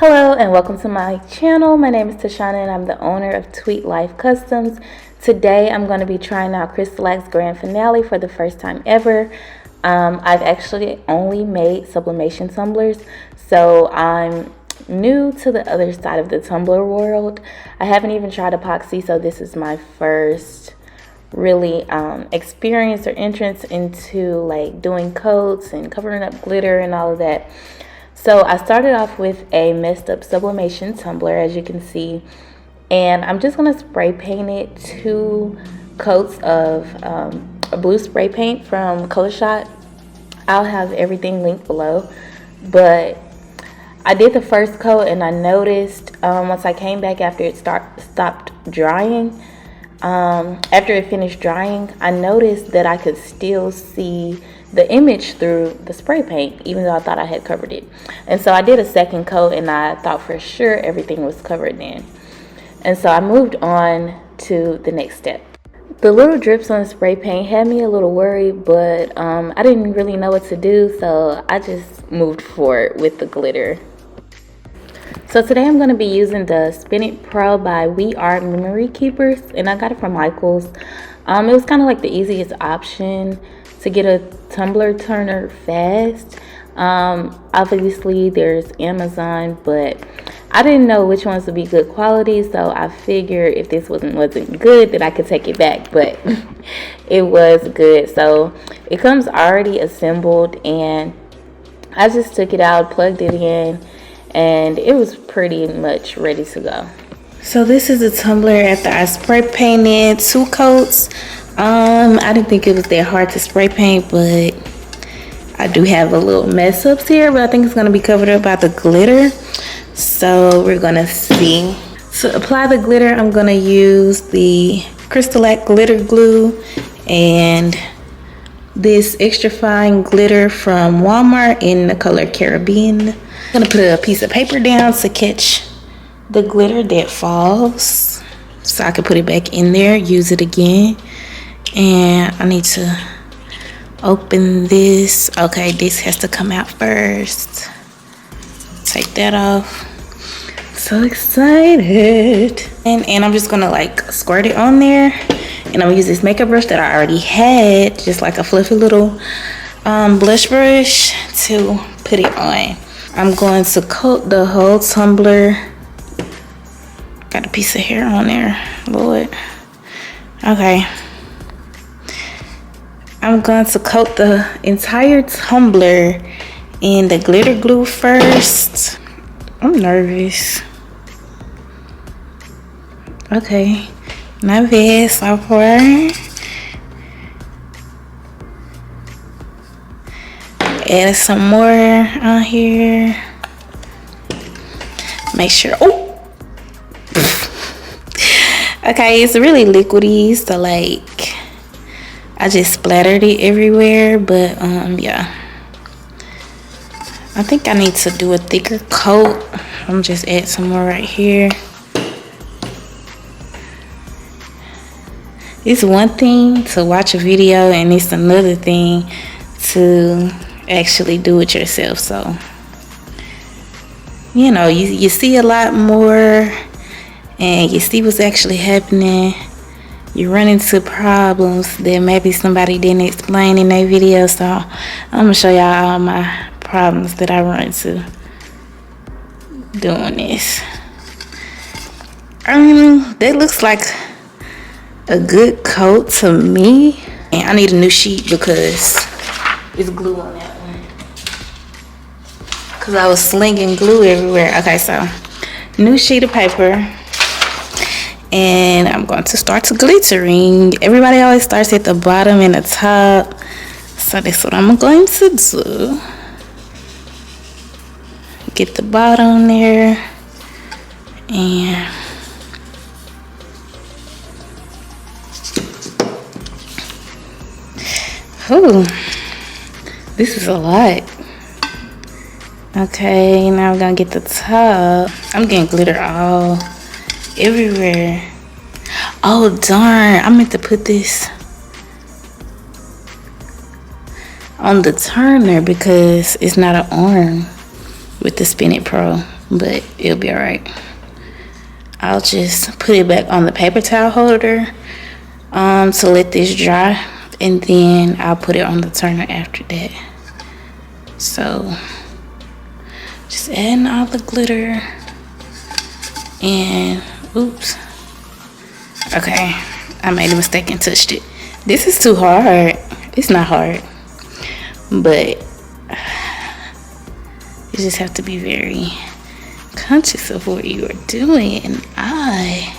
Hello and welcome to my channel. My name is Tashana and I'm the owner of Tweet Life Customs. Today I'm going to be trying out Crystalac's Grand Finale for the first time ever. I've actually only made sublimation tumblers, so I'm new to the other side of the tumbler world. I haven't even tried epoxy, so this is my first really experience or entrance into like doing coats and covering up glitter and all of that. So I started off with a messed up sublimation tumbler, as you can see, and I'm just going to spray paint it 2 coats of a blue spray paint from Colorshot. I'll have everything linked below, but I did the first coat and I noticed once I came back after it stopped drying, after it finished drying, I noticed that I could still see the image through the spray paint, even though I thought I had covered it. And so I did a second coat and I thought for sure everything was covered then. And so I moved on to the next step. The little drips on the spray paint had me a little worried, but I didn't really know what to do, so I just moved forward with the glitter. So today I'm going to be using the Spin It Pro by We Are Memory Keepers, and I got it from Michael's. It was kind of like the easiest option to get a tumbler turner fast. Obviously there's Amazon, but I didn't know which ones would be good quality, so I figured if this wasn't good, that I could take it back, but it was good. So it comes already assembled, and I just took it out, plugged it in, and it was pretty much ready to go. So this is the tumbler after I spray painted 2 coats. I didn't think it was that hard to spray paint, but I do have a little mess ups here, but I think it's going to be covered up by the glitter. So we're going to see. To apply the glitter, I'm going to use the Crystalac glitter glue and this extra fine glitter from Walmart in the color Caribbean. I'm going to put a piece of paper down to catch the glitter that falls so I can put it back in there, use it again. And I need to open this. Okay, this has to come out first. Take that off. So excited. And I'm just gonna like squirt it on there, and I'm gonna use this makeup brush that I already had, just like a fluffy little blush brush, to put it on. I'm going to coat the whole tumbler. Got a piece of hair on there, Lord. Okay, I'm going to coat the entire tumbler in the glitter glue first. I'm nervous. Okay, not bad so far. Add some more on here. Make sure. Oh, okay, it's really liquidy, so like I just splattered it everywhere, but yeah. I think I need to do a thicker coat. I'm just add some more right here. It's one thing to watch a video, and it's another thing to actually do it yourself. So, you know, you see a lot more, and you see what's actually happening. You run into problems that maybe somebody didn't explain in their video. So I'm gonna show y'all all my problems that I run into doing this. That looks like a good coat to me. And I need a new sheet because it's glue on that one, because I was slinging glue everywhere. Okay, so new sheet of paper, and I'm going to start glittering. Everybody always starts at the bottom and the top, so that's what I'm going to do. Get the bottom there, and ooh, this is a lot. Okay, now I'm gonna get the top. I'm getting glitter all everywhere. Oh darn, I meant to put this on the turner because it's not an arm with the Spin It Pro. but it'll be all right. I'll just put it back on the paper towel holder to let this dry, and then I'll put it on the turner after that. So just adding all the glitter, and oops, okay, I made a mistake and touched it. This is too hard. It's not hard, but you just have to be very conscious of what you are doing, and I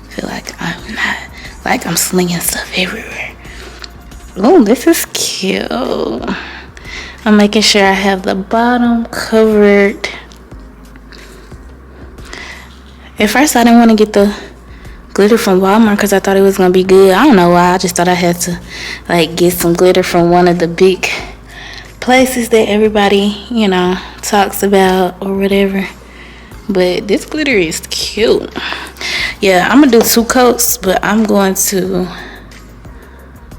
feel like I'm slinging stuff everywhere. Oh, this is cute. I'm making sure I have the bottom covered. At first I didn't want to get the glitter from Walmart because I thought it was gonna be good. I don't know why. I just thought I had to like get some glitter from one of the big places that everybody, you know, talks about or whatever. But this glitter is cute. Yeah, I'm gonna do 2 coats, but I'm going to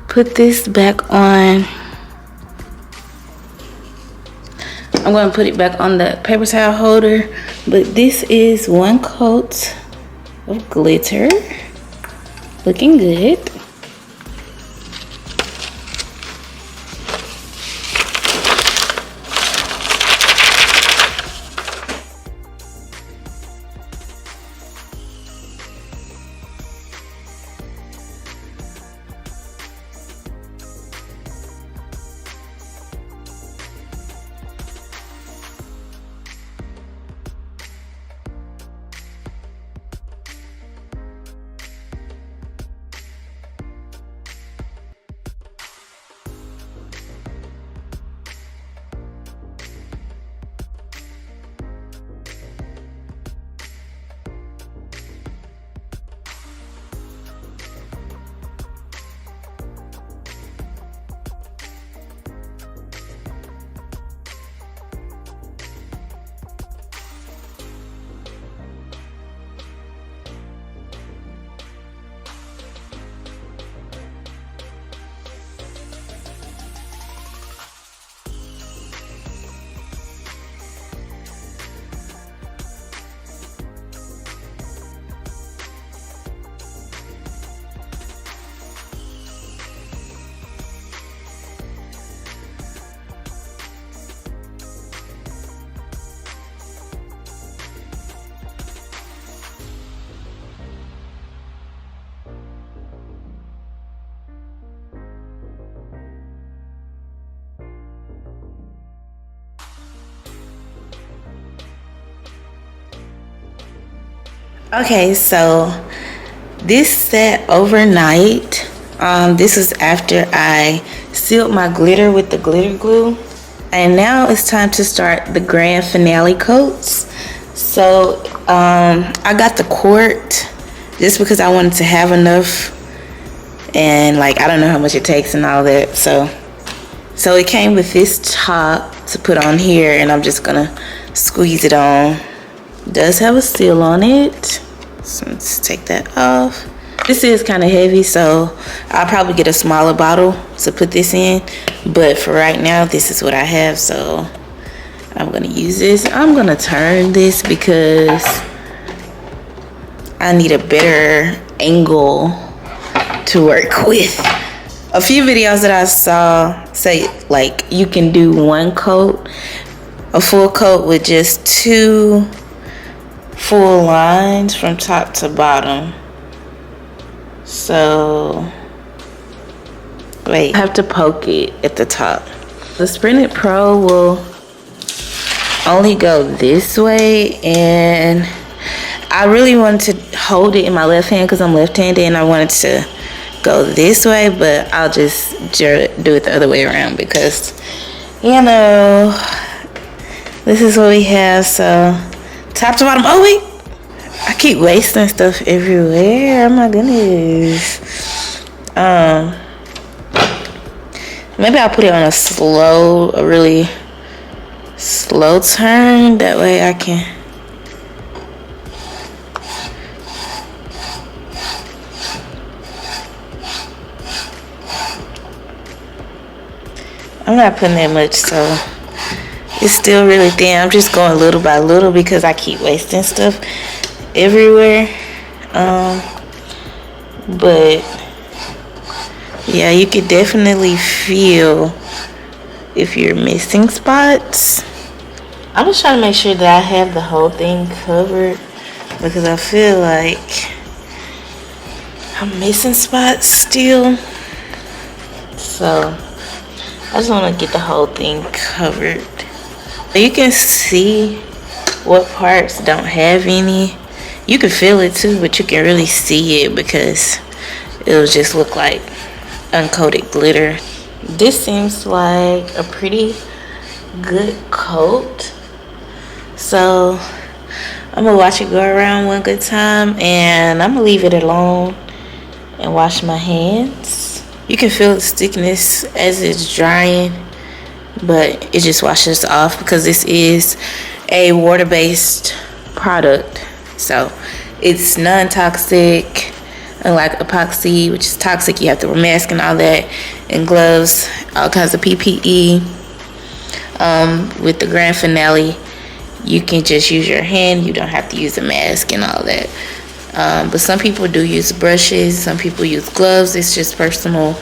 put this back on. I'm going to put it back on the paper towel holder, but this is 1 coat of glitter. Looking good. Okay, so this sat overnight. This is after I sealed my glitter with the glitter glue, and now it's time to start the grand finale coats. So I got the quart just because I wanted to have enough, and like I don't know how much it takes and all that. So it came with this top to put on here, and I'm just gonna squeeze it on. It does have a seal on it, so let's take that off. This is kind of heavy, so I'll probably get a smaller bottle to put this in, but for right now this is what I have, so I'm gonna use this. I'm gonna turn this because I need a better angle to work with. A few videos that I saw say like you can do one coat, a full coat with just 2 full lines from top to bottom. So wait, I have to poke it at the top. The Sprint It Pro will only go this way, and I really wanted to hold it in my left hand because I'm left-handed, and I wanted to go this way, but I'll just do it the other way around because, you know, this is what we have. So top to bottom. Oh wait, I keep wasting stuff everywhere. Oh my goodness. Maybe I'll put it on a really slow turn. That way I can. I'm not putting that much, so It's still really thin. I'm just going little by little because I keep wasting stuff everywhere. But yeah, you could definitely feel if you're missing spots. I'm just trying to make sure that I have the whole thing covered because I feel like I'm missing spots still. So I just want to get the whole thing covered. You can see what parts don't have any. You can feel it too, but you can really see it because it'll just look like uncoated glitter. This seems like a pretty good coat. So I'm gonna watch it go around one good time and I'm gonna leave it alone and wash my hands. You can feel the stickiness as it's drying, but it just washes off because this is a water-based product. So it's non-toxic, unlike epoxy, which is toxic. You have to wear a mask and all that, and gloves, all kinds of PPE. With the grand finale, you can just use your hand. You don't have to use a mask and all that. But some people do use brushes. Some people use gloves. It's just personal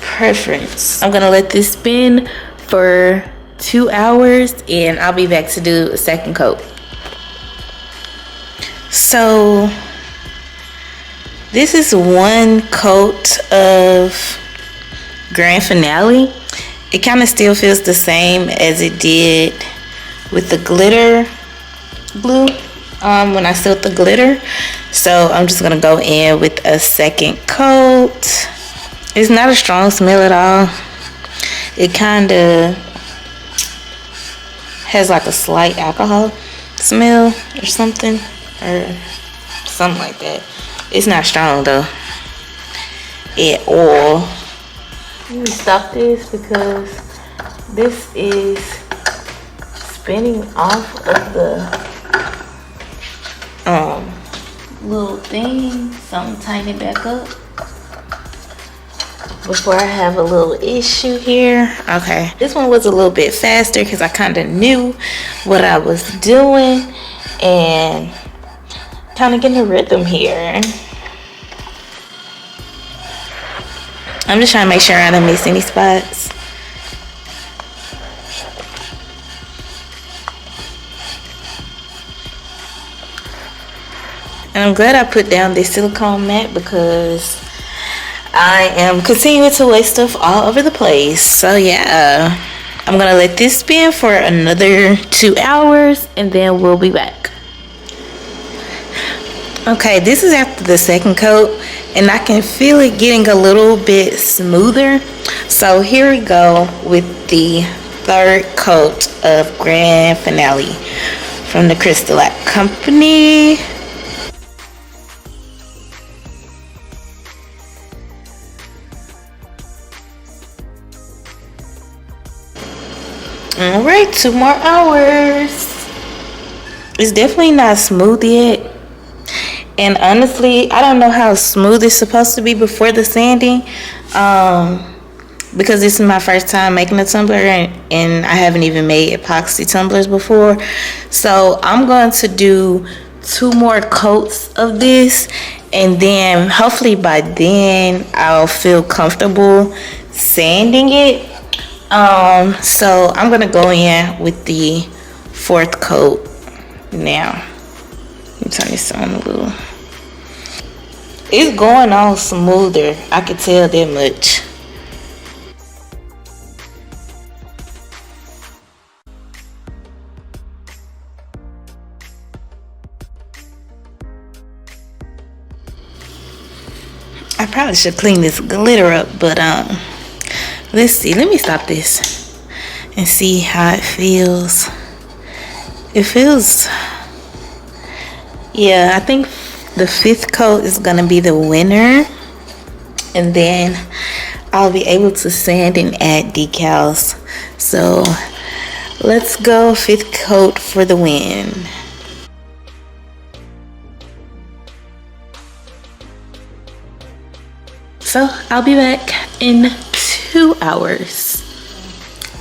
preference. I'm gonna let this spin for 2 hours and I'll be back to do a second coat. So this is one coat of grand finale. It kind of still feels the same as it did with the glitter glue when I sealed the glitter. So I'm just gonna go in with a second coat. It's not a strong smell at all. It kind of has like a slight alcohol smell or something like that. It's not strong though at all. Let me stop this because this is spinning off of the little thing. So I'm tightening it back up before I have a little issue here. Okay, this one was a little bit faster because I kind of knew what I was doing and kind of getting a rhythm here. I'm just trying to make sure I don't miss any spots. And I'm glad I put down this silicone mat because I am continuing to waste stuff all over the place. So yeah, I'm gonna let this spin for another 2 hours and then we'll be back. Okay, this is after the second coat and I can feel it getting a little bit smoother. So here we go with the third coat of Grand Finale from the Crystalac company. All right, 2 more hours. It's definitely not smooth yet. And honestly, I don't know how smooth it's supposed to be before the sanding. Because this is my first time making a tumbler and I haven't even made epoxy tumblers before. So I'm going to do 2 more coats of this. And then hopefully by then I'll feel comfortable sanding it. So I'm gonna go in with the 4th coat now. Let me turn this on a little. It's going on smoother, I can tell that much. I probably should clean this glitter up, but let's see. Let me stop this and see how it feels. It feels, yeah, I think the 5th coat is gonna be the winner, and then I'll be able to sand and add decals. So let's go 5th coat for the win. So I'll be back in 2 hours.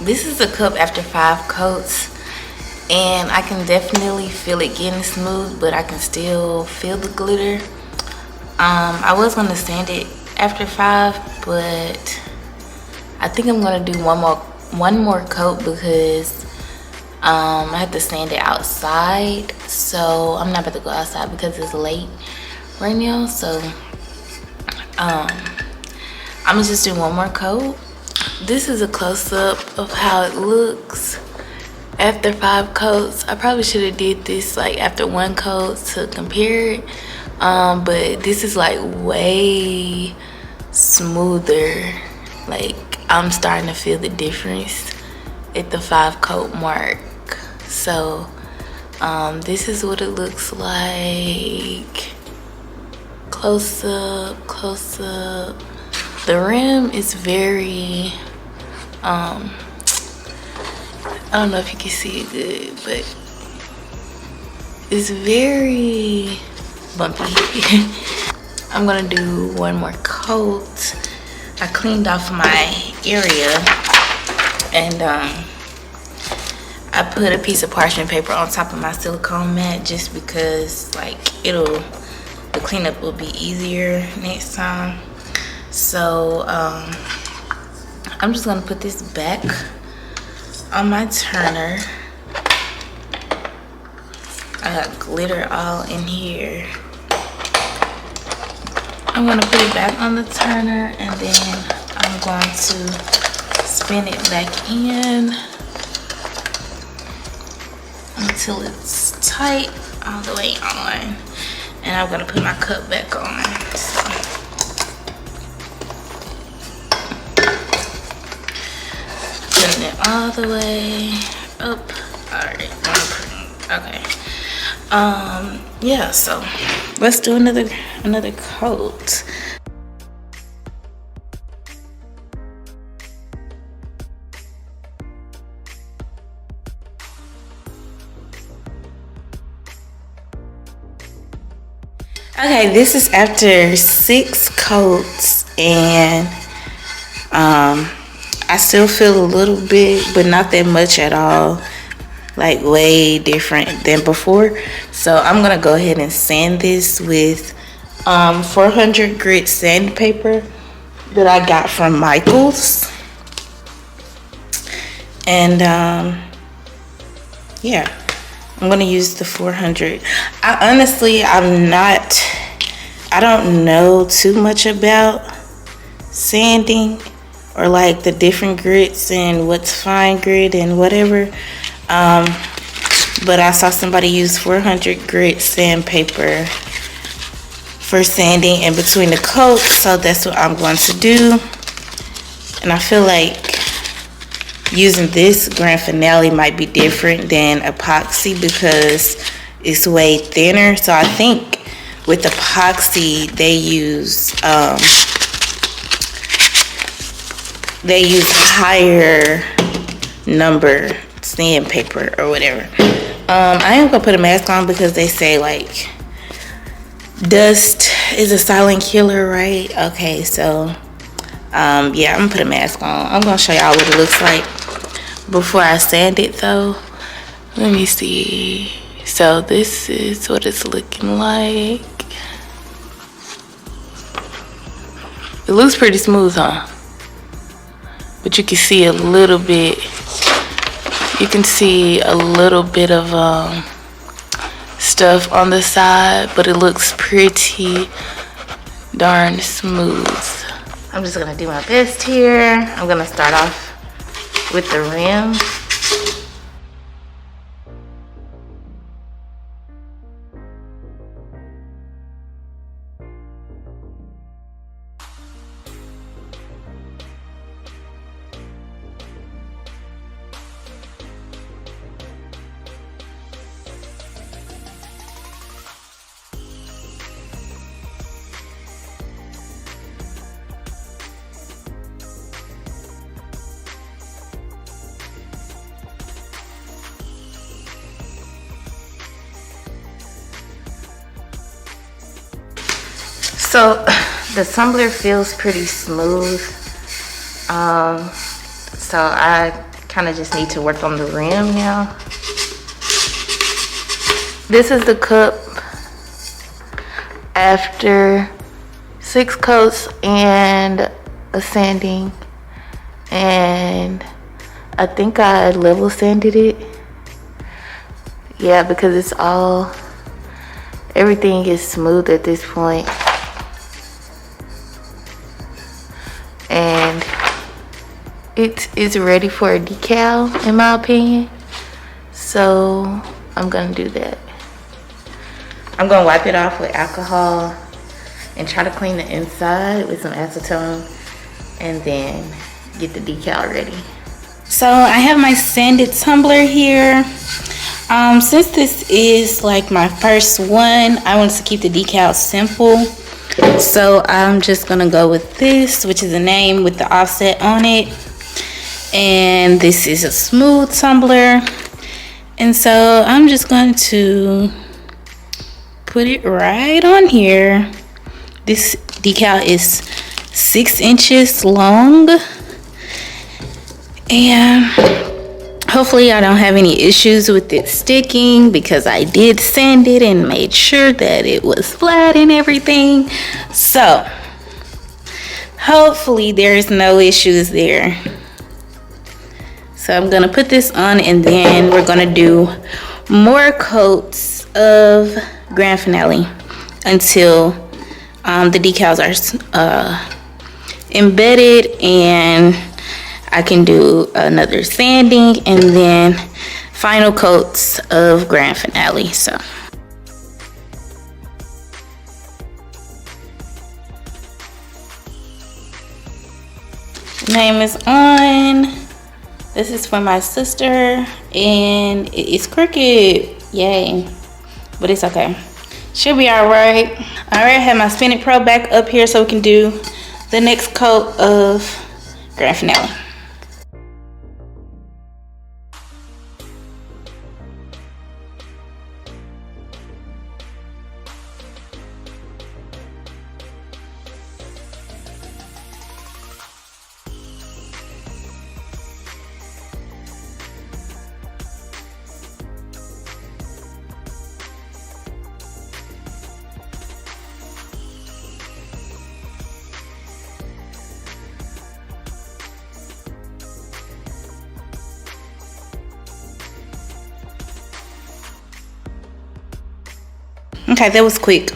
This is a cup after 5 coats. and I can definitely feel it getting smooth, but I can still feel the glitter. I was gonna sand it after 5, but I think I'm gonna do one more coat because I have to sand it outside. So I'm not about to go outside because it's late right now. So I'm gonna just do one more coat. This is a close-up of how it looks after 5 coats. I probably should have did this like after 1 coat to compare it, but this is like way smoother. Like I'm starting to feel the difference at the 5 coat mark. So this is what it looks like. Close up, close up. The rim is very I don't know if you can see it good, but it's very bumpy. I'm gonna do one more coat. I cleaned off my area and I put a piece of parchment paper on top of my silicone mat just because like the cleanup will be easier next time. So I'm just gonna put this back on my turner. I got glitter all in here. I'm gonna put it back on the turner and then I'm going to spin it back in until it's tight all the way on. And I'm gonna put my cup back on. So. Putting it all the way up. Alright, okay. Yeah, so let's do another coat. Okay, this is after 6 coats, and I still feel a little bit, but not that much at all. Like way different than before. So I'm gonna go ahead and sand this with 400 grit sandpaper that I got from Michael's. And yeah, I'm gonna use the 400. I don't know too much about sanding or like the different grits and what's fine grit and whatever. But I saw somebody use 400 grit sandpaper for sanding in between the coats, so that's what I'm going to do. And I feel like using this grand finale might be different than epoxy because it's way thinner. So I think with epoxy they use higher number sandpaper or whatever. I am gonna put a mask on because they say like dust is a silent killer, right? Okay, so yeah, I'm gonna put a mask on. I'm gonna show y'all what it looks like before I sand it though. Let me see. So this is what it's looking like. It looks pretty smooth, huh? But you can see a little bit. You can see a little bit of stuff on the side, but it looks pretty darn smooth. I'm just gonna do my best here. I'm gonna start off with the rim. So the tumbler feels pretty smooth. So I kind of just need to work on the rim now. This is the cup after 6 coats and a sanding, and I think I level sanded it. Yeah, because it's all, everything is smooth at this point. And it is ready for a decal, in my opinion. So I'm gonna do that. I'm gonna wipe it off with alcohol and try to clean the inside with some acetone, and then get the decal ready. So I have my sanded tumbler here. Since this is like my first one, I wanted to keep the decal simple. So I'm just gonna go with this, which is a name with the offset on it. And this is a smooth tumbler. And so I'm just going to put it right on here. This decal is 6 inches long, and hopefully I don't have any issues with it sticking, because I did sand it and made sure that it was flat and everything. So hopefully there's no issues there. So I'm gonna put this on, and then we're gonna do more coats of Grand Finale until the decals are embedded, and I can do another sanding, and then final coats of Grand Finale. So name is on. This is for my sister, and it is crooked. Yay. But it's okay. Should be alright. Alright, I have my Spin It Pro back up here so we can do the next coat of Grand Finale. Okay, that was quick.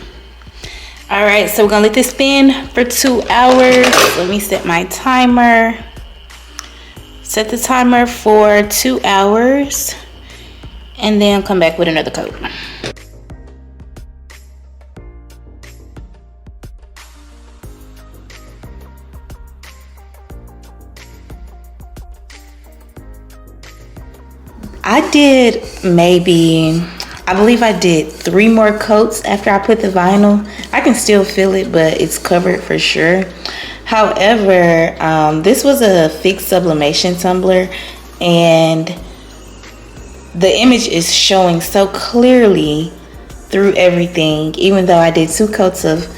All right, so we're gonna let this spin for 2 hours. Let me set my timer. Set the timer for 2 hours, and then come back with another coat. I did maybe, I believe I did 3 more coats after I put the vinyl. I can still feel it, but it's covered for sure. However, this was a fixed sublimation tumbler, and the image is showing so clearly through everything, even though I did 2 coats of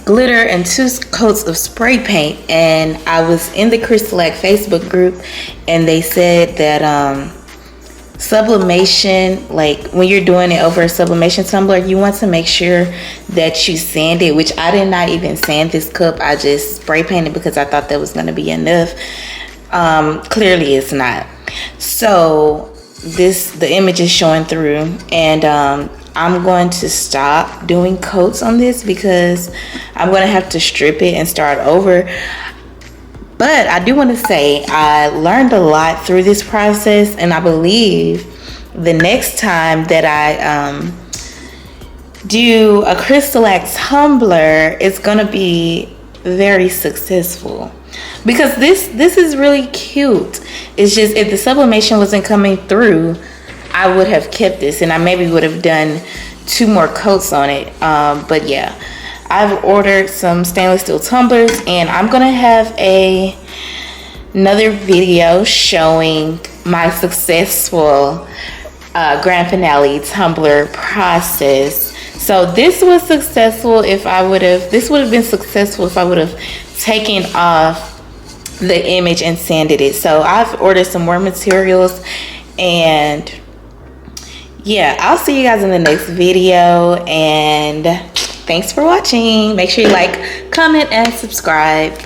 glitter and 2 coats of spray paint. And I was in the Crystalac Facebook group, and they said that sublimation, like when you're doing it over a sublimation tumbler, you want to make sure that you sand it, which I did not even sand this cup. I just spray painted because I thought that was going to be enough. Clearly it's not. So the image is showing through, and I'm going to stop doing coats on this because I'm going to have to strip it and start over. But I do want to say I learned a lot through this process, and I believe the next time that I do a Crystalac tumbler, it's going to be very successful, because this is really cute. It's just, if the sublimation wasn't coming through, I would have kept this, and I maybe would have done 2 more coats on it. But yeah, I've ordered some stainless steel tumblers, and I'm gonna have another video showing my successful Grand Finale tumbler process. So this was successful if I would have, this would have been successful if I would have taken off the image and sanded it. So I've ordered some more materials, and yeah, I'll see you guys in the next video, and thanks for watching. Make sure you like, comment, and subscribe.